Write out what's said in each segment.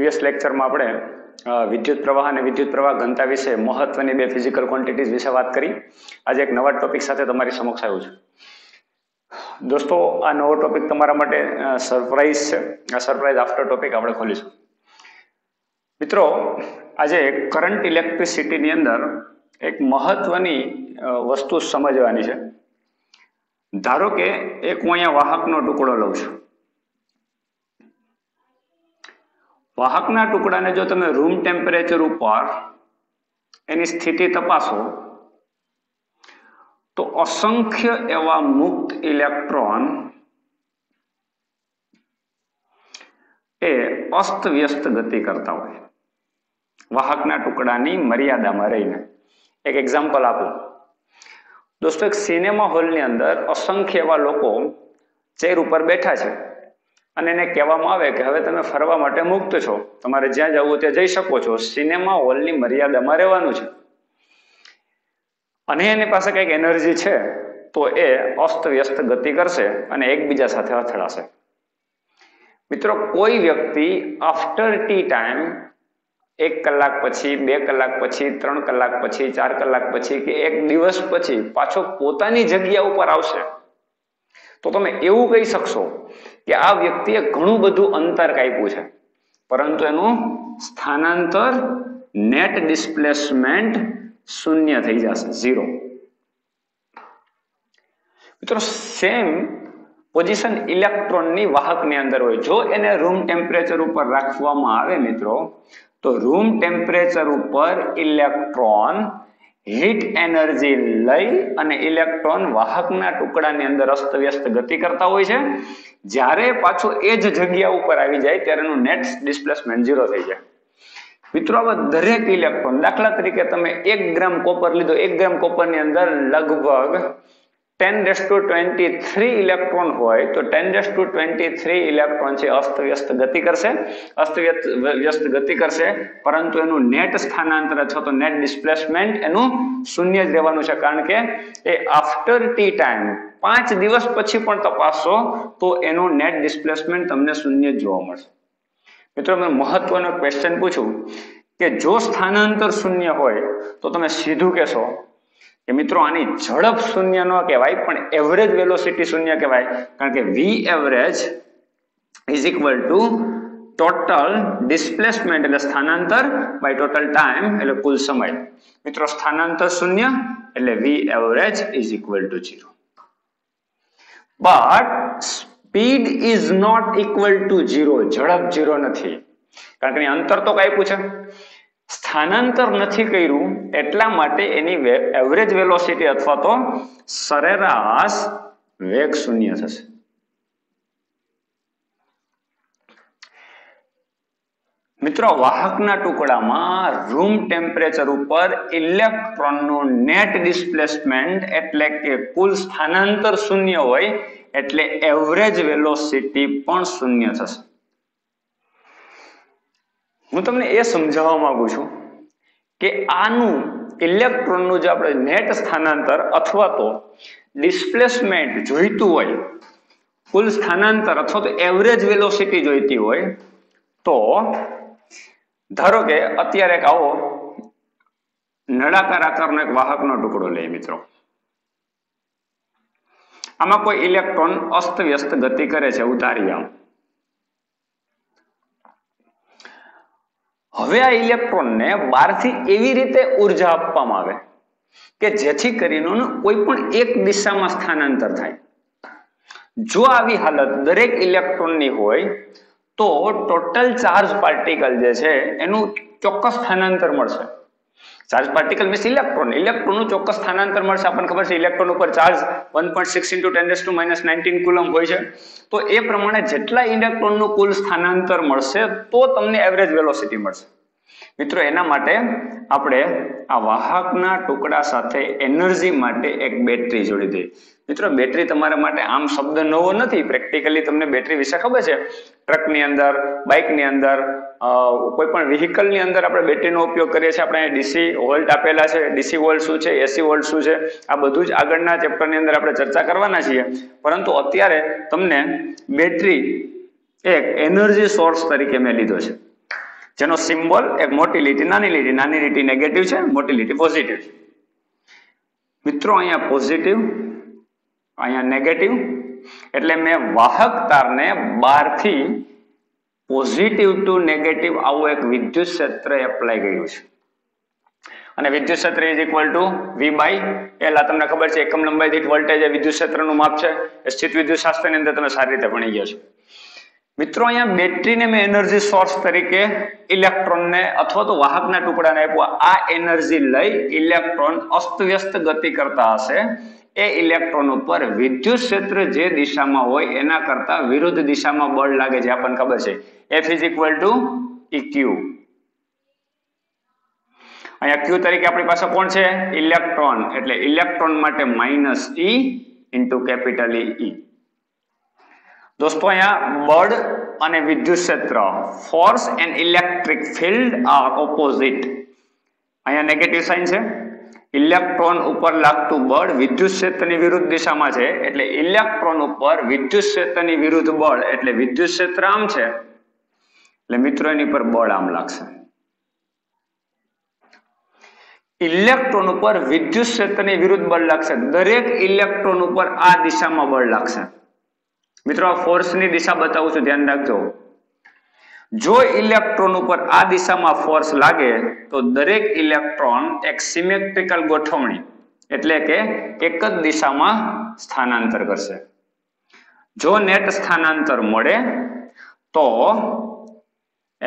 Previous લેક્ચરમાં આપણે વિદ્યુત પ્રવાહ અને વિદ્યુત પ્રવાહ ઘનતા વિશે મહત્વની બે ફિઝિકલ ક્વોન્ટિટીઝ વિશે વાત કરી. આજે એક નવા ટોપિક સાથે તમારી સમક્ષ આવ્યો છું. દોસ્તો, આ નવો ટોપિક તમારા માટે સરપ્રાઈઝ છે. આ સરપ્રાઈઝ આફ્ટર ટોપિક આપણે ખોલીશું. મિત્રો, આજે કરંટ ઇલેક્ટ્રિસિટીની અંદર એક મહત્વની વસ્તુ સમજવાની છે. ધારો કે એક હું અહીંયા વાહકનો ટુકડો લઉં છું. વાહકના ટુકડાને જો તમે રૂમ ટેમ્પરેચર ઉપર એની સ્થિતિ તપાસો તો અસંખ્ય એવા મુક્ત ઇલેક્ટ્રોન એ અસ્તવ્યસ્ત ગતિ કરતા હોય વાહકના ટુકડાની મર્યાદામાં રહીને. એક એક્ઝામ્પલ આપું દોસ્તો, એક સિનેમા હોલની અંદર અસંખ્ય એવા લોકો ચેર ઉપર બેઠા છે અને એને કહેવામાં આવે કે હવે તમે ફરવા માટે મુક્ત છો, તમારે જ્યાં જવું ત્યાં જઈ શકો છો, સિનેમા હોલની મર્યાદામાં રહેવાનું છે. અને એની પાસે કંઈક એનર્જી છે તો એ અસ્તવ્યસ્ત ગતિ કરશે અને એકબીજા સાથે અથડાશે. મિત્રો, કોઈ વ્યક્તિ આફ્ટર ટી ટાઈમ 1 કલાક પછી, 2 કલાક પછી, 3 કલાક પછી, 4 કલાક પછી કે 1 દિવસ પછી પાછો પોતાની જગ્યા ઉપર આવશે તો તમે એવું કહી શકશો કે આ વ્યક્તિએ ઘણું બધું અંતર કાપ્યું છે, પરંતુ એનું સ્થાનાંતર નેટ ડિસ્પ્લેસમેન્ટ શૂન્ય થઈ જશે, 0. મિત્રો, સેમ પોઝિશન ઇલેક્ટ્રોનની વાહકની અંદર હોય. જો એને રૂમ ટેમ્પરેચર ઉપર રાખવામાં આવે મિત્રો, તો રૂમ ટેમ્પરેચર ઉપર ઇલેક્ટ્રોન હીટ એનર્જી લઈ અને ઇલેક્ટ્રોન વાહકના ટુકડાની અંદર અસ્તવ્યસ્ત ગતિ કરતા હોય છે. જ્યારે પાછું એ જ જગ્યા ઉપર આવી જાય ત્યારે એનું નેટ ડિસ્પ્લેસમેન્ટ 0 થઈ જાય. મિત્રો, આવા દરેક ઇલેક્ટ્રોન, દાખલા તરીકે તમે 1 ગ્રામ કોપર લીધો, 1 ગ્રામ કોપરની અંદર લગભગ 10⁻23 ઇલેક્ટ્રોન હોય તો 10⁻23 ઇલેક્ટ્રોન છે અસ્તવ્યસ્ત ગતિ કરશે, અસ્તવ્યસ્ત ગતિ કરશે, પરંતુ એનું નેટ સ્થાનાંતર અથવા તો નેટ ડિસ્પ્લેસમેન્ટ એનું શૂન્ય જ રહેવાનું છે. કારણ કે એ આફ્ટર ટી ટાઈમ 5 દિવસ પછી પણ તપાસશો તો એનું નેટ ડિસ્પ્લેસમેન્ટ તમને શૂન્ય જ જોવા મળશે. મિત્રો, મેં મહત્વનો ક્વેશ્ચન પૂછું કે જો સ્થાનાંતર શૂન્ય હોય તો તમે સીધું કહેશો કે મિત્રો આની ઝડપ શૂન્ય ન કહેવાય પણ એવરેજ વેલોસિટી શૂન્ય કહેવાય. કારણ કે v average is equal to total displacement એટલે સ્થાનાંતર બાય ટોટલ ટાઈમ એટલે કુલ સમય. મિત્રો, સ્થાનાંતર શૂન્ય એટલે v average is equal to 0. But speed is not equal to 0. ઝડપ 0 નથી, કારણ કે અંતર તો કઈ પૂછે, સ્થાનાંતર નથી કર્યું એટલા માટે એની એવરેજ વેલોસિટી અથવા તો સરેરાશ વેગ શૂન્ય થશે. મિત્રો, વાહકના ટુકડામાં રૂમ ટેમ્પરેચર ઉપર ઇલેક્ટ્રોનનું નેટ ડિસ્પ્લેસમેન્ટ એટલે કે કુલ સ્થાનાંતર શૂન્ય હોય એટલે એવરેજ વેલોસિટી પણ શૂન્ય થશે. હું તમને એ સમજાવવા માંગુ છું કે આનું ઇલેક્ટ્રોનનું જે આપણે નેટ સ્થાનાંતર અથવા તો ડિસ્પ્લેસમેન્ટ જોઈતું હોય, કુલ સ્થાનાંતર અથવા તો એવરેજ વેલોસિટી જોઈતી હોય તો ધારો કે અત્યારે એક આવો નળાકાર આકારનો એક વાહકનો ટુકડો લઈએ મિત્રો. આમાં કોઈ ઇલેક્ટ્રોન અસ્તવ્યસ્ત ગતિ કરે છે, ઉતારી આમ. હવે આ ઇલેક્ટ્રોનને બહારથી એવી રીતે ઉર્જા આપવામાં આવે કે જેથી કરીને કોઈ પણ એક દિશામાં સ્થાનાંતર થાય. જો આવી હાલત દરેક ઇલેક્ટ્રોનની હોય તો ટોટલ ચાર્જ પાર્ટિકલ જે છે એનું ચોક્કસ સ્થાનાંતર મળશે. ચાર્જ પાર્ટિકલ મીન્સ ઇલેક્ટ્રોનનું ચોક્કસ સ્થાનાંતર મળશે. આપણને ખબર છે ઇલેક્ટ્રોન ઉપર ચાર્જ 1.6 × 10⁻⁹ કુલમ હોય છે. તો એ પ્રમાણે જેટલા ઇલેક્ટ્રોનનું કુલ સ્થાનાંતર મળશે તો તમને એવરેજ વેલોસિટી મળશે. મિત્રો, એના માટે આપણે આ વાહકના ટુકડા સાથે એનર્જી માટે એક બેટરી જોડી દઈએ. મિત્રો, બેટરી તમારા માટે આમ શબ્દ નવો નથી. પ્રેક્ટિકલી તમને બેટરી વિશે ખબર છે. ટ્રકની અંદર, બાઇકની અંદર, કોઈ પણ વ્હીકલની અંદર આપણે બેટરીનો ઉપયોગ કરીએ છીએ. આપણે ડીસી વોલ્ટ આપેલા છે. ડીસી વોલ્ટ શું છે, એસી વોલ્ટ શું છે, આ બધું જ આગળના ચેપ્ટરની અંદર આપણે ચર્ચા કરવાના છીએ. પરંતુ અત્યારે તમને બેટરી એક એનર્જી સોર્સ તરીકે મેં લીધો છે. જેનો સિમ્બોલ એક મોટી લીટી નાની લીટી નેગેટિવ છે, મોટી લીટી પોઝિટિવ છે. મિત્રો અહીંયા પોઝિટિવ, અહીંયા નેગેટિવ, એટલે મેં વાહક તારને બહારથી પોઝિટિવ ટુ નેગેટિવ આવું એક વિદ્યુત ક્ષેત્ર એપ્લાય કર્યું છે. અને વિદ્યુત ક્ષેત્ર is equal to V by L. આ તમને ખબર છે, એકમ લંબાઈ દીઠ વોલ્ટેજ એ વિદ્યુત ક્ષેત્રનું માપ છે. એ સ્થિત વિદ્યુત શાસ્ત્રની અંદર તમે સારી રીતે ભણી ગયા છો. મિત્રો અહીંયા બેટરીને મેં એનર્જી સોર્સ તરીકે ઇલેક્ટ્રોનને અથવા તો વાહકના ટુકડાને આપ્યું. આ એનર્જી લઈ ઇલેક્ટ્રોન અસ્તવ્યસ્ત ગતિ કરતા હશે. એ ઇલેક્ટ્રોન ઉપર વિદ્યુત ક્ષેત્ર જે દિશામાં હોય એના કરતા વિરુદ્ધ દિશામાં બળ લાગે છે, આપણને ખબર છે. F is equal two EQ. અહીંયા Q તરીકે આપણી પાસે કોણ છે? ઇલેક્ટ્રોન. એટલે ઇલેક્ટ્રોન માટે -E ઇન્ટુ કેપિટલ E. દોસ્તો અહીંયા બળ અને વિદ્યુત ક્ષેત્ર, force and electric field are opposite. અહીંયા નેગેટિવ સાઇન છે. ઇલેક્ટ્રોન ઉપર લાગતું બળ વિદ્યુત ક્ષેત્રની વિરુદ્ધ દિશામાં છે, એટલે ઇલેક્ટ્રોન ઉપર વિદ્યુત ક્ષેત્રની વિરુદ્ધ બળ, એટલે વિદ્યુત ક્ષેત્ર આમ છે, એટલે મિત્રો એની પર બળ આમ લાગશે. ઇલેક્ટ્રોન ઉપર વિદ્યુત ક્ષેત્રની વિરુદ્ધ બળ લાગશે. દરેક ઇલેક્ટ્રોન ઉપર આ દિશામાં બળ લાગશે. મિત્રો આ ફોર્સની દિશા બતાવું છું, ધ્યાન રાખજો. જો ઇલેક્ટ્રોન ઉપર આ દિશામાં ફોર્સ લાગે તો દરેક ઇલેક્ટ્રોન એક સિમેટ્રિકલ ગોઠવણી એટલે કે એક જ દિશામાં સ્થાનાંતર કરશે. જો નેટ સ્થાનાંતર મળે તો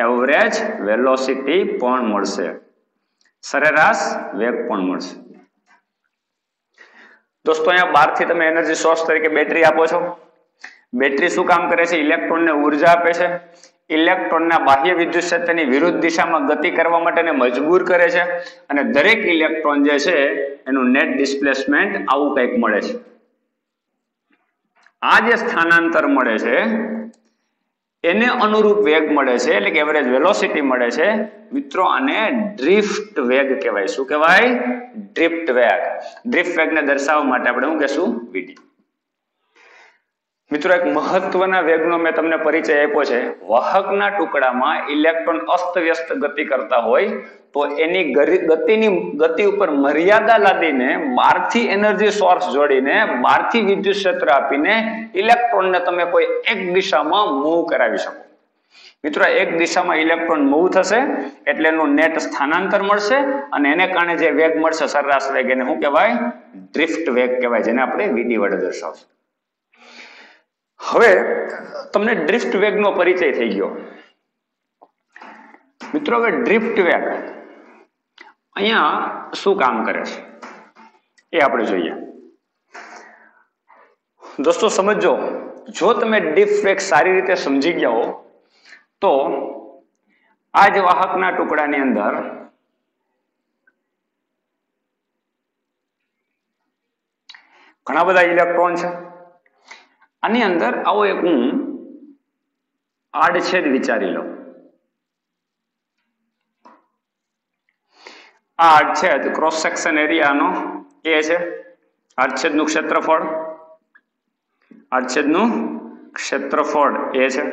એવરેજ વેલોસિટી પણ મળશે, સરેરાશ વેગ પણ મળશે. દોસ્તો અહીંયા બહારથી તમે એનર્જી સોર્સ તરીકે બેટરી આપો છો. બેટરી શું કામ કરે છે? ઇલેક્ટ્રોનને ઉર્જા આપે છે. ઇલેક્ટ્રોનના બાહ્ય વિદ્યુત ક્ષેત્રની વિરુદ્ધ દિશામાં ગતિ કરવા માટે મજબૂર કરે છે. અને દરેક ઇલેક્ટ્રોન જે છે એનું નેટ ડિસ્પ્લેસમેન્ટ આવું કંઈક મળે છે. આ જે સ્થાનાંતર મળે છે એને અનુરૂપ વેગ મળે છે, એટલે કે એવરેજ વેલોસિટી મળે છે. મિત્રો આને ડ્રિફ્ટ વેગ કહેવાય. શું કહેવાય? ડ્રિફ્ટ વેગ. ડ્રિફ્ટ વેગને દર્શાવવા માટે આપણે શું કહેશું? VD. મિત્રો એક મહત્વના વેગનો મેં તમને પરિચય આપ્યો છે. વાહકના ટુકડામાં ઇલેક્ટ્રોન અસ્તવ્યસ્ત ગતિ કરતા હોય તો એની ગતિ ઉપર મર્યાદા લાદીને બહારથી એનર્જી સોર્સ જોડીને બહારથી વિદ્યુત ક્ષેત્ર આપીને ઇલેક્ટ્રોનને તમે કોઈ એક દિશામાં મૂવ કરાવી શકો. મિત્રો એક દિશામાં ઇલેક્ટ્રોન મૂવ થશે એટલે એનું નેટ સ્થાનાંતર મળશે અને એને કારણે જે વેગ મળશે, સરેરાશ વેગ, એને શું કહેવાય? ડ્રિફ્ટ વેગ કહેવાય, જેને આપણે VD વડે દર્શાવશું. હવે તમને ડ્રિફ્ટ વેગનો પરિચય થઈ ગયો. મિત્રો હવે ડ્રિફ્ટ વેગ અહીંયા શું કામ કરે છે એ આપણે જોઈએ. દોસ્તો સમજો, જો તમે ડ્રિફ્ટ વેગ સારી રીતે સમજી ગયા હો તો આ જ વાહકના ટુકડાની અંદર ઘણા બધા ઇલેક્ટ્રોન છે. આની અંદર આવો એક હું આડછેદ વિચારી લો. આ આડછેદ ક્રોસ સેક્શન એરિયાનો એ છે. આડછેદનું ક્ષેત્રફળ એ છે.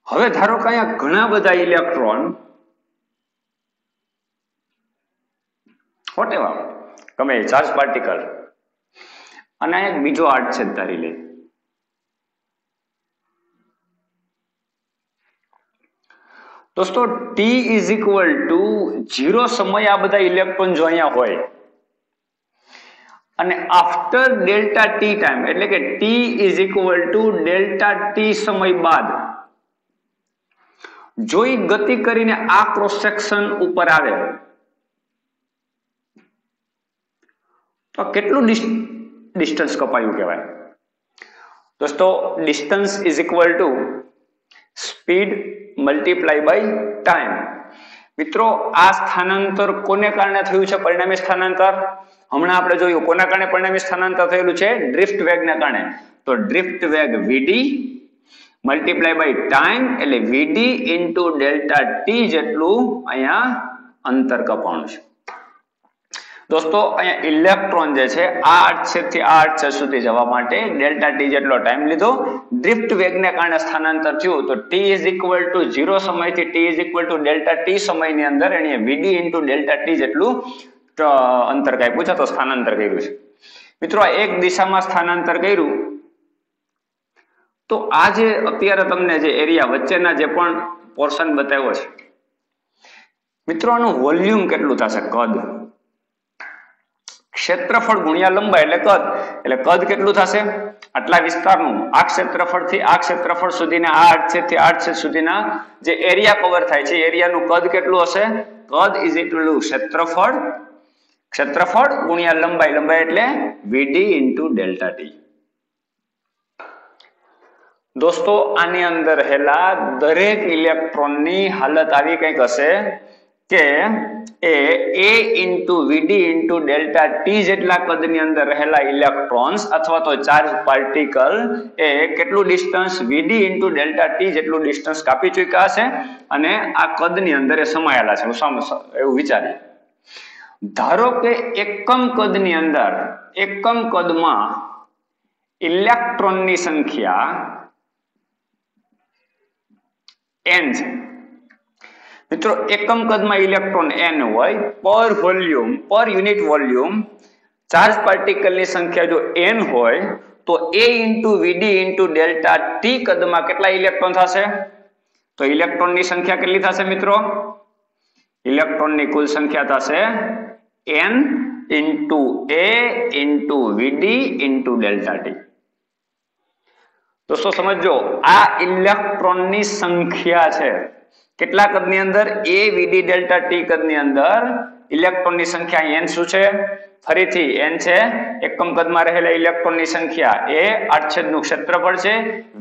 હવે ધારો કે અહીંયા ઘણા બધા ઇલેક્ટ્રોન વોટેવર ગમે ચાર્જ પાર્ટિકલ, અને એક બીજો આડછેદ ધારી લે. દોસ્તો T ઇઝ ઇક્વલ ટુ 0 સમય આ બધા ઇલેક્ટ્રોન જો અહીંયા હોય અને આફ્ટર ડેલ્ટા T ટાઈમ એટલે કે T is equal to delta T સમય બાદ જો એ ગતિ કરીને આ ક્રોસ સેક્શન ઉપર આવે તો કેટલું ડિસ્ટન્સ કપાયું કહેવાય? દોસ્તો distance is equal to speed multiply by time. મિત્રો આ સ્થાનાંતર કોને કારણે થયું છે? પરિણામી સ્થાનાંતર. હમણાં આપણે જોયું કોના કારણે પરિણામી સ્થાનાંતર થયેલું છે? ડ્રિફ્ટ વેગને કારણે. તો ડ્રિફ્ટ વેગ VD મલ્ટીપ્લાય બાય ટાઈમ એટલે VD ઇન્ટુ ડેલ્ટા T જેટલું અહીંયા અંતર કપાણું છે. દોસ્તો અહીંયા ઇલેક્ટ્રોન જે છે આ અક્ષેથી આ અક્ષ સુધી જવા માટે ડેલ્ટા ટી જેટલો ટાઈમ લીધો. ડ્રિફ્ટ વેગને કારણે સ્થાનાંતર થયું તો t = 0 સમયથી t = ડેલ્ટા ટી સમયની અંદર એને vd * ડેલ્ટા ટી જેટલું અંતર કાપ્યું છે, તો સ્થાનાંતર કર્યું છે. મિત્રો આ એક દિશામાં સ્થાનાંતર કર્યું તો આ જે અત્યારે તમને જે એરિયા વચ્ચેના જે પણ પોર્શન બતાવ્યો છે મિત્રો, આનું વોલ્યુમ કેટલું થશે? કદ. ક્ષેત્રફળ ગુણ્યા લંબાઈ એટલે કદ. એટલે કદ કેટલું થશે? આટલા વિસ્તારનું આ ક્ષેત્રફળથી આ ક્ષેત્રફળ સુધીના આ અડછેદથી આ અડછેદ સુધીના જે એરિયા કવર થાય છે એરિયાનું કદ કેટલું હશે? કદ = ક્ષેત્રફળ ગુણ્યા લંબાઈ. લંબાઈ એટલે vd * ડેલ્ટા ટી. દોસ્તો આની અંદર રહેલા દરેક ઇલેક્ટ્રોનની હાલત આવી કંઈક હશે કે એ a * vd * ડેલ્ટા ટી જેટલા કદની અંદર રહેલા ઇલેક્ટ્રોન્સ અથવા તો ચાર્જ પાર્ટિકલ એ કેટલું ડિસ્ટન્સ vd * ડેલ્ટા ટી જેટલું ડિસ્ટન્સ કાપી ચૂક્યા છે અને આ કદની અંદર એ સમાયેલા છે. એવું વિચારીએ. ધારો કે એકમ કદની અંદર એકમ કદમાં ઇલેક્ટ્રોનની સંખ્યા n છે. મિત્રો એકમ કદમાં ઇલેક્ટ્રોન n હોય, પર વોલ્યુમ પર યુનિટ વોલ્યુમ ચાર્જ પાર્ટિકલની સંખ્યા જો n હોય તો a * vd * ડેલ્ટા ટી કદમાં કેટલા ઇલેક્ટ્રોન થશે? તો ઇલેક્ટ્રોનની સંખ્યા કેટલી થશે મિત્રો? ઇલેક્ટ્રોનની કુલ સંખ્યા થશે n * a * vd * delta T. દોસ્તો સમજો, આ ઇલેક્ટ્રોનની સંખ્યા છે. કેટલા કદની અંદર? a vd ડેલ્ટા ટી કદની અંદર ઇલેક્ટ્રોનની સંખ્યા n શું છે? ફરીથી n છે એકમ કદમાં રહેલા ઇલેક્ટ્રોનની સંખ્યા, a આડછેદનું ક્ષેત્રફળ છે,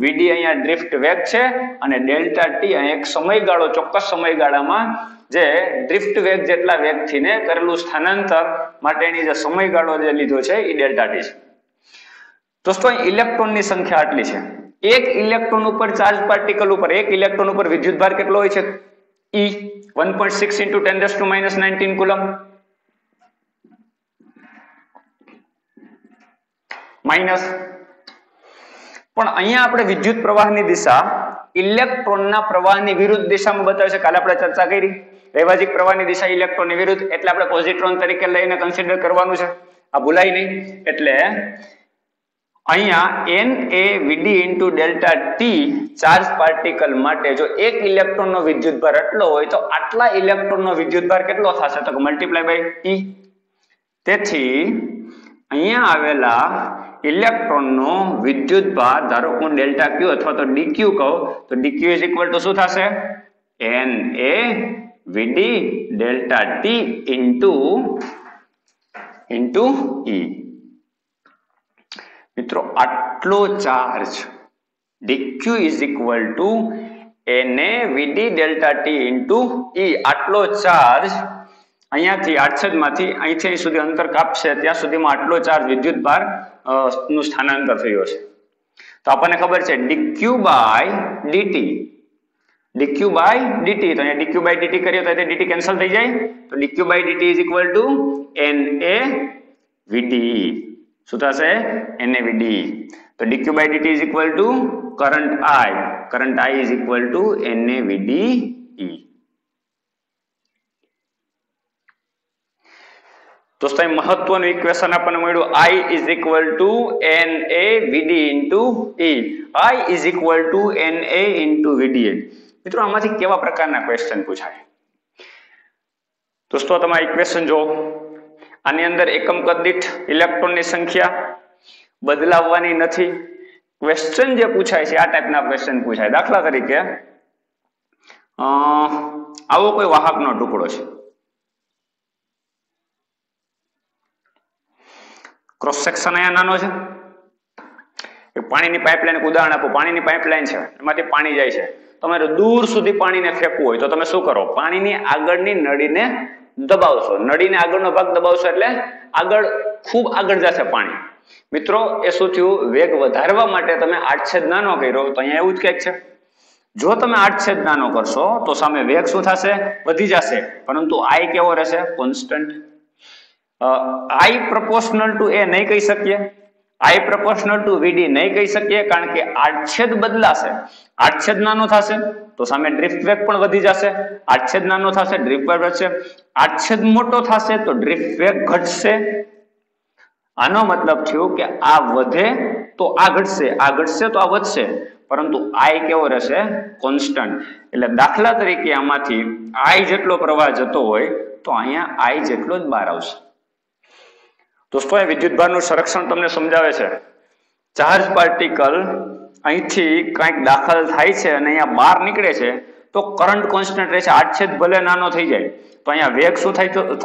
vd અહીંયા ડ્રિફ્ટ વેગ છે અને ડેલ્ટા ટી અહીંયા એક સમયગાળો, ચોક્કસ સમયગાળામાં જે ડ્રિફ્ટ વેગ જેટલા વેગથી ને કરેલું સ્થાનાંતર માટેની જે સમયગાળો જે લીધો છે એ ડેલ્ટા ટી છે. દોસ્તો ઇલેક્ટ્રોનની સંખ્યા આટલી છે. એક ઇલેક્ટ્રોન ઉપર ચાર્જ પાર્ટિકલ ઉપર એક ઇલેક્ટ્રોન ઉપર વિદ્યુતભાર કેટલો હોય છે? E 1.6 × 10⁻⁹ coulomb minus. પણ અહીંયા આપણે વિદ્યુત પ્રવાહની દિશા ઇલેક્ટ્રોનના પ્રવાહની વિરુદ્ધ દિશામાં બતાવે છે. કાલે આપણે ચર્ચા કરી વૈભાજિક પ્રવાહની દિશા ઇલેક્ટ્રોનની વિરુદ્ધ, એટલે આપણે પોઝિટ્રોન તરીકે લઈને કન્સિડર કરવાનું છે. આ ભૂલાય નહીં. એટલે અહીંયા Na vd * delta T charge particle માટે જો એક ઇલેક્ટ્રોનનો વિદ્યુતભાર એટલો હોય તો આટલા ઇલેક્ટ્રોનનો વિદ્યુતભાર કેટલો થશે? તો મલ્ટીપ્લાય બાય E. તેથી અહીંયા આવેલા ઇલેક્ટ્રોનનો વિદ્યુતભાર ધારો હું ડેલ્ટા ક્યુ અથવા તો dq કહું તો dq = શું થશે? Na vd delta T * E. મિત્રો આટલો charge dq = Na vd delta T * E. આટલો ચાર્જ અહીંયાથી આડછેદમાંથી અહીંથી અહીં સુધી અંતર કાપશે ત્યાં સુધીમાં આટલો ચાર્જ વિદ્યુતભાર નું સ્થાનાંતર થયો છે. તો આપણને ખબર છે dq / dt. dq / dt તો અહીંયા dq / dt કરીએ તો dt કેન્સલ થઈ જાય. તો dq / dt = Na vd. શું થશે? Na vd. તો dq / dt = current I. Current I = Na vd E. દોસ્તો અહીં મહત્વનું ઇક્વેશન આપણને મળ્યું I = Na vd * E. I = Na vd. મિત્રો આમાંથી કેવા પ્રકારના ક્વેશ્ચન પૂછાય? દોસ્તો તમે ઇક્વેશન જો, આની અંદર એકમ કદ દીઠ ઇલેક્ટ્રોનની સંખ્યા બદલાવવાની નથી. ક્વેશ્ચન જે પૂછાય છે આ ટાઈપના ક્વેશ્ચન પૂછાય. દાખલા તરીકે આવો કોઈ વાહકનો ટુકડો છે, ક્રોસ સેક્શન અહીંયા નાનો છે. પાણીની પાઇપલાઇન ઉદાહરણ આપો. પાણીની પાઇપલાઇન છે, એમાંથી પાણી જાય છે. તમારે દૂર સુધી પાણીને ફેંકવું હોય તો તમે શું કરો? પાણીની આગળની નળીને દબાવશો. નળીને આગળનો ભાગ દબાવશો એટલે આગળ ખૂબ આગળ જશે પાણી. મિત્રો એ શું થયું? વેગ વધારવા માટે તમે આડછેદ નાનો કર્યો તો અહીંયા એવું જ કંઈક છે. જો તમે આડછેદ નાનો કરશો તો સામે વેગ શું થશે? વધી જશે, પરંતુ I કેવો રહેશે? Constant. I proportional to A નહીં કહી શકીએ, I proportional to VD નહીં કહી શકીએ, કારણ કે આડછેદ બદલાશે, આડછેદ નાનો થશે તો સામે ડ્રિફ્ટ વેગ પણ વધી જશે, આડછેદ નાનો થશે ડ્રિફ્ટ વેગ વધશે, આડછેદ મોટો થશે તો ડ્રિફ્ટ વેગ ઘટશે. આનો મતલબ થયો કે આ વધે તો આ ઘટશે, આ ઘટશે તો આ વધશે, પરંતુ I કેવો રહેશે? કોન્સ્ટન્ટ. એટલે દાખલા તરીકે આમાંથી I જેટલો પ્રવાહ જતો હોય તો અહીંયા I જેટલો જ બહાર આવશે. દોસ્તો અહીં વિદ્યુતભારનું સંરક્ષણ તમને સમજાવે છે. ચાર્જ પાર્ટિકલ અહીંથી કંઈક દાખલ થાય છે અને અહીંયા બહાર નીકળે છે તો કરંટ કોન્સ્ટન્ટ રહે છે, આડછેદ ભલે નાનો થઈ જાય તો અહીંયા વેગ શું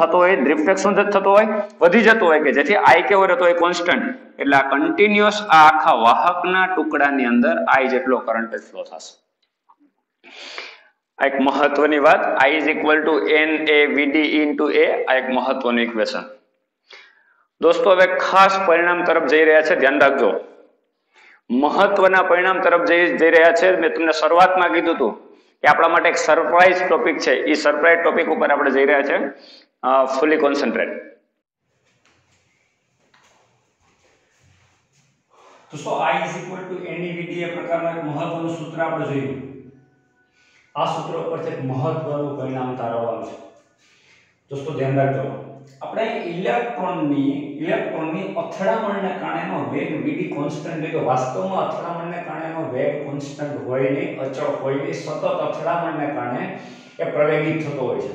થતો હોય? ડ્રિફ્ટ વેગ શું થતો હોય? વધી જતો હોય, કે જેથી I કેવો રહેતો હોય? કોન્સ્ટન્ટ. એટલે આ કન્ટિન્યુઅસ આ આખા વાહકના ટુકડાની અંદર I જેટલો કરંટ ફ્લો થશે. આ એક મહત્વની વાત. I is equal to NAVD into A. આ એક મહત્વનું ઇક્વેશન. દોસ્તો હવે ખાસ પરિણામ તરફ જઈ રહ્યા છે, ધ્યાન રાખજો. મહત્વના પરિણામ તરફ જઈ રહ્યા છે. મેં તમને શરૂઆતમાં કીધું હતું કે આપણા માટે એક સરપ્રાઈઝ ટોપિક છે. એ સરપ્રાઈઝ ટોપિક ઉપર આપણે જઈ રહ્યા છે. ફુલી કોન્સન્ટ્રેટ. દોસ્તો I is equal to NAVD એ પ્રકારનું એક મહત્વનું સૂત્ર આપણે જોયું. આ સૂત્ર ઉપરથી એક મહત્વનું પરિણામ તારવવાનું છે. દોસ્તો ધ્યાન રાખજો, આપણે ઇલેક્ટ્રોનની અથડામણને કારણેનો વેગ VD કોન્સ્ટન્ટ લીધો. વાસ્તવમાં અથડામણને કારણેનો વેગ કોન્સ્ટન્ટ હોય નહીં, અચળ હોય નહીં. સતત અથડામણને કારણે એ પ્રવેગિત થતો હોય છે.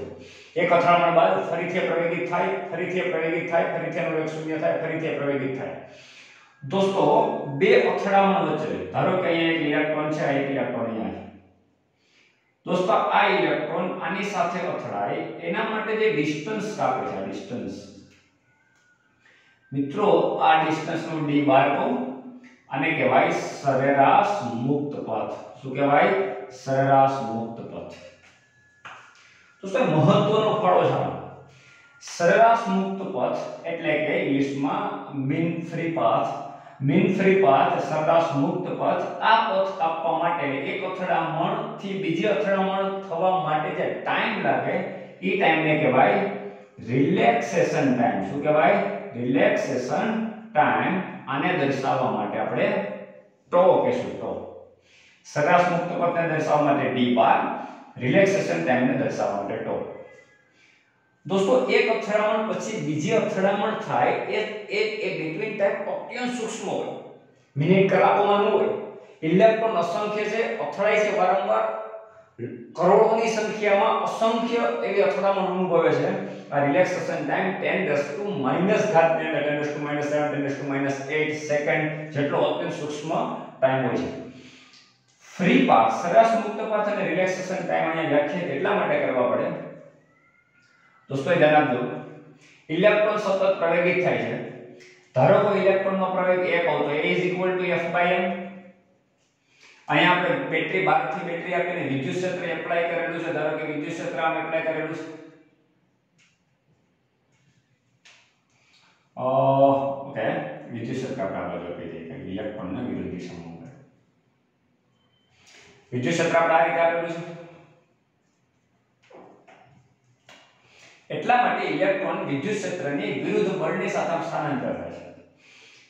એક અથડામણ બાદ ફરીથી પ્રવેગિત થાય, ફરીથી પ્રવેગિત થાય, ફરીથી એનો વેગ શૂન્ય થાય, ફરીથી પ્રવેગિત થાય. દોસ્તો બે અથડામણ વચ્ચે ધારો કે અહીંયા એક ઇલેક્ટ્રોન છે, આ એક ઇલેક્ટ્રોન અહીંયા છે. દોસ્તો આ ઇલેક્ટ્રોન આની સાથે અથડાય એના માટે જે ડિસ્ટન્સ કાપે છે, આ ડિસ્ટન્સ મિત્રો, આ ડિસ્ટન્સ નું d બાર કહું. આને કહેવાય સરેરાશ મુક્ત પથ. શું કહેવાય? સરેરાશ મુક્ત પથ. દોસ્તો મહત્વનો ફાળો છે. સરેરાશ મુક્ત પથ એટલે કે ઇંગ્લિશમાં mean free path. Mean free path, સરેરાશ મુક્ત પથ. આ પથ કાપવા માટે એક અથડામણ થી બીજી અથડામણ થવા માટે જે ટાઈમ લાગે એ ટાઈમને કહેવાય રિલેક્સેશન ટાઈમ. શું કહેવાય? Relaxation time. આને દર્શાવવા માટે આપણે ટો કહેશું. ટો સરેરાશ મુક્ત પથને દર્શાવવા માટે d બાર, રિલેક્સેશન ટાઈમને દર્શાવવા માટે ટો. દોસ્તો એક અથડામણ પછી બીજી અથડામણ થાય એ બિટવીન ટાઈમ અત્યંત સૂક્ષ્મ હોય, મિનિટ કલાકોમાં ન હોય. ઇલેક્ટ્રોન અસંખ્ય છે, અથડાય છે વારંવાર, કરોડોની સંખ્યામાં અસંખ્ય એવી અથડામણ અનુભવે છે. આ રિલેક્સેશન ટાઈમ 10⁻⁻⁷ 10⁻⁸ સેકન્ડ જેટલો અત્યંત સૂક્ષ્મ ટાઈમ હોય છે. ફ્રી પાથ, સરેરાશ મુક્ત પાથ અને રિલેક્સેશન ટાઈમ અહીંયા વ્યાખ્યાયિત એટલા માટે કરવા પડે. દોસ્તો ધ્યાન રાખજો, ઇલેક્ટ્રોન સતત પ્રવેગિત થાય છે. ધારો કે ઇલેક્ટ્રોનનો પ્રવેગ 1 હોય તો A = F/m. અહીંયા આપણે બેટરી બહારથી બેટરી આપીને વિદ્યુત ક્ષેત્ર એપ્લાય કરેલું છે. ધારો કે વિદ્યુત ક્ષેત્ર આમ એપ્લાય કરેલું છે. ઓકે, વિદ્યુત ક્ષેત્ર આપણે આ બાજુ આપી દઈએ કે ઇલેક્ટ્રોનને વિરુદ્ધ દિશામાં. વિદ્યુત ક્ષેત્ર આપણે આ રીતે આપેલું છે. એટલા માટે ઇલેક્ટ્રોન વિદ્યુત ક્ષેત્રની વિરુદ્ધ બળની સાથે સ્થાનાંતર થાય છે.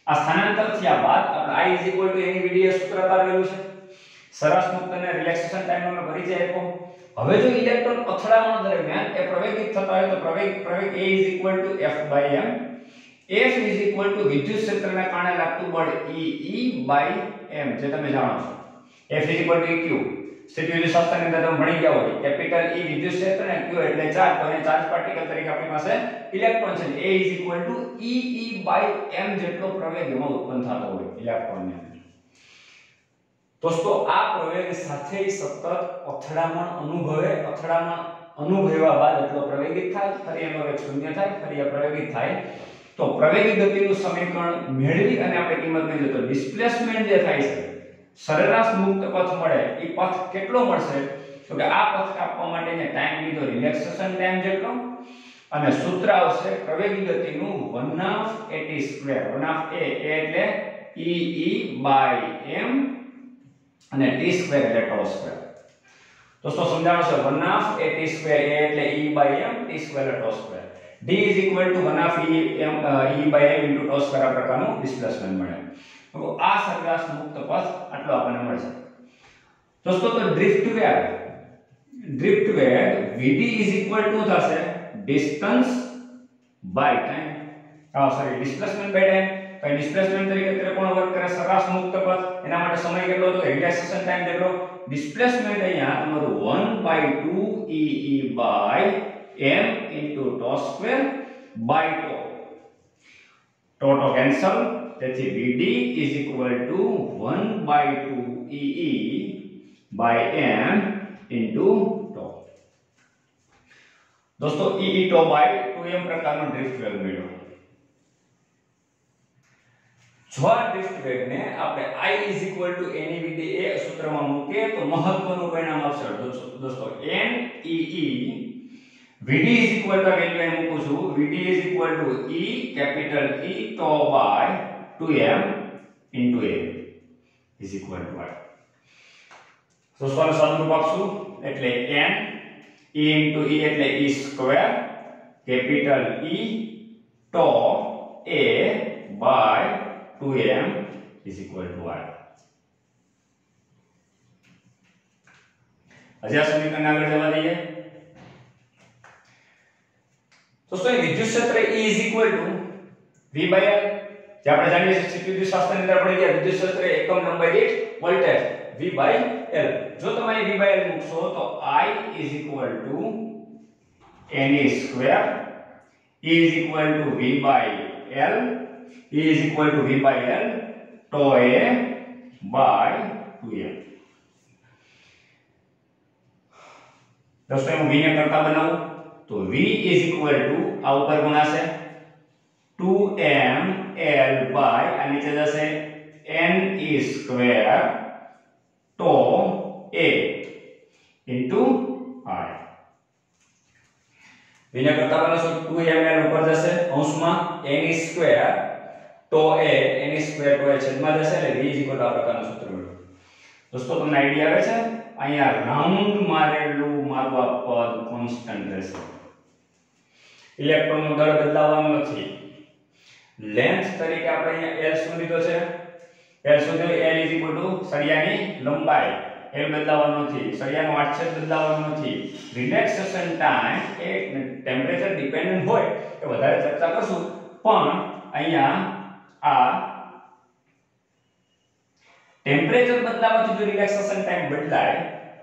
આ સ્થાનાંતર થયા બાદ આપણે I = NAVD સૂત્ર તારવેલું છે. સરેરાશ મુક્ત અને રિલેક્સેશન ટાઈમનો પરિચય આપ્યો. હવે જો ઇલેક્ટ્રોન અથડામણ દરમિયાન એ પ્રવેગિત થતા હોય તો પ્રવેગ A = F/m. F = વિદ્યુત ક્ષેત્રને કારણે લાગતું બળ E/m જે તમે જાણો છો. F = EQ. સ્થિતિવિદ્યુત શાસ્ત્રની અંદર તમે ભણી ગયા હોય. કેપિટલ E વિદ્યુત ક્ષેત્ર અને Q એટલે ચાર્જ. તો અહીં ચાર્જ પાર્ટિકલ તરીકે આપણી પાસે ઇલેક્ટ્રોન છે. A = E/m જેટલો પ્રવેગ એમાં ઉત્પન્ન થતો હોય ઇલેક્ટ્રોનની અંદર. દોસ્તો આ પ્રવેગ સાથે સતત અથડામણ અનુભવ્યા બાદ એટલો પ્રવેગિત થાય, ફરી એનો વેગ શૂન્ય થાય, ફરી આ પ્રવેગિત થાય તો પ્રવેગી ગતિનું સમીકરણ મેળવી અને આપણે કિંમત મેળવીએ તો ડિસ્પ્લેસમેન્ટ જે થાય છે, સરેરાશ મુક્ત પથ મળે એ પથ કેટલો મળશે? તો કે આ પથ કાપવા માટેનો ટાઈમ લીધો રિલેક્સેશન ટાઈમ જેટલો અને સૂત્ર આવશે પ્રવેગી ગતિનું 1/at². 1/a એટલે E/m અને t² એટલે τ². દોસ્તો સમજાવો છો 1/at² એટલે E/m, t² એટલે τ². d is equal to 1/2 e by m into tau square આ પ્રકારનું ડિસ્પ્લેસમેન્ટ મળે. તો આ સરેરાશ મુક્ત પથ આટલો આપણને મળશે. દોસ્તો તો ડ્રિફ્ટ વેગ vd is equal to થશે distance by time. Sorry displacement by time. તો ડિસ્પ્લેસમેન્ટ તરીકે અત્યારે કોણ વર્ક કરે? સરેરાશ મુક્ત પથ. એના માટે સમય કેટલો હતો? રિલેક્સેશન ટાઈમ કેટલો? ડિસ્પ્લેસમેન્ટ અહીંયા તમારું 1/2 e by m into tau square by tau. tau cancel. તેથી vd is equal to 1/2 e by m into tau. दोस्तों e tau by 2m પ્રકારનો ડ્રિફ્ટ વેગ મળ્યો. જો આ ડ્રિફ્ટ વેગને આપણે I is equal to NEVD એ સૂત્રમાં મૂકીએ તો મહત્વનું પરિણામ આવશે. દોસ્તો NEE VD is equal to value અહીં મૂકું છું. VD is equal to E capital E tau by 2m into a is equal to I. દોસ્તો આનું સાદુરૂપ આપશું એટલે n E into E એટલે E square capital E tau a by 2m is equal to I. હજી આ સમીકરણ આગળ જવા દઈએ. દોસ્તો એ વિદ્યુત ક્ષેત્ર E is equal to V by L. જે આપણે જાણીએ છીએ સ્થિતિવિદ્યુત શાસ્ત્રની અંદર પડી ગયા વિદ્યુત ક્ષેત્ર એકમ લંબાઈ દીઠ વોલ્ટેજ V by L. જો તમે V by L મૂકશો તો I is equal to NE square E is equal to V by L E is equal to V by L tau a by 2m. दोस्तों હું v ને કરતા બનાવું તો v is equal to આ ઉપર ગુણાશે 2m l by આ નીચે જશે n e square tau a into I. v ને કરતા બનાવશો 2m l ઉપર જશે અંશમાં n e square tau a n e square tau a છેદમાં જશે એટલે v is equal to આ પ્રકારનું સૂત્ર મળ્યું. દોસ્તો તમને આઈડિયા આવે છે? અહીંયા રાઉન્ડ મારેલું મારવા પદ કોન્સ્ટન્ટ રહેશે. ઇલેક્ટ્રોનનો દર બદલાવાનો નથી. લેન્થ તરીકે આપણે અહીંયા l શું લીધો છે? l શું લીધો? l is equal to સળિયાની લંબાઈ. l બદલાવાનો નથી. સળિયાનો આડછેદ બદલાવાનો નથી. રિલેક્સેશન ટાઈમ એ ટેમ્પરેચર ડિપેન્ડન્ટ હોય એ વધારે ચર્ચા કરશું, પણ અહીંયા આ ટેમ્પરેચર બદલાવાથી જો રિલેક્સેશન ટાઈમ બદલાય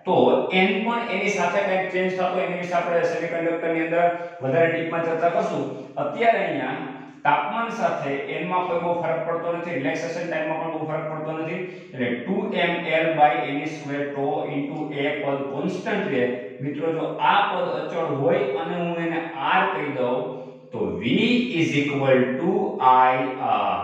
તો n પણ એની સાથે કંઈક ચેન્જ થતો એની વિશે આપણે સેમિકન્ડક્ટરની અંદર વધારે ડીપમાં ચર્ચા કરશું. અત્યારે અહીંયા તાપમાન સાથે n માં કોઈ બહુ ફરક પડતો નથી, રિલેક્સેશન ટાઈમમાં પણ બહુ ફરક પડતો નથી. એટલે 2ml n square tau into a પદ કોન્સ્ટન્ટ રહે. મિત્રો જો આ પદ અચળ હોય અને હું એને r કહી દઉં તો v is equal to IR.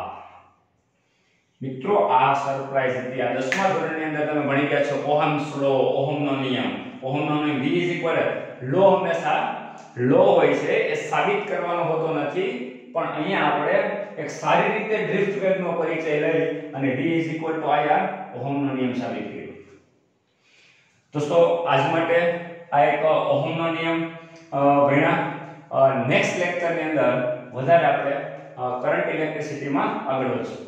મિત્રો આ સરપ્રાઈઝ હતી. આ 10મા ધોરણની અંદર તમે ભણી ગયા છો ઓહમ્સ લો, ઓહમનો નિયમ. ઓહમનો નિયમ v is equal લો હંમેશા લો હોય છે એ સાબિત કરવાનો હોતો નથી, પણ અહીંયા આપણે એક સારી રીતે ડ્રિફ્ટ વેગનો પરિચય લઈ અને v is equal to IR ઓહમનો નિયમ સાબિત કર્યો. દોસ્તો આજ માટે આ એક ઓહમનો નિયમ ભણ્યા. નેક્સ્ટ લેક્ચરની અંદર વધારે આપણે કરંટ ઇલેક્ટ્રિસિટીમાં આગળ વધશું.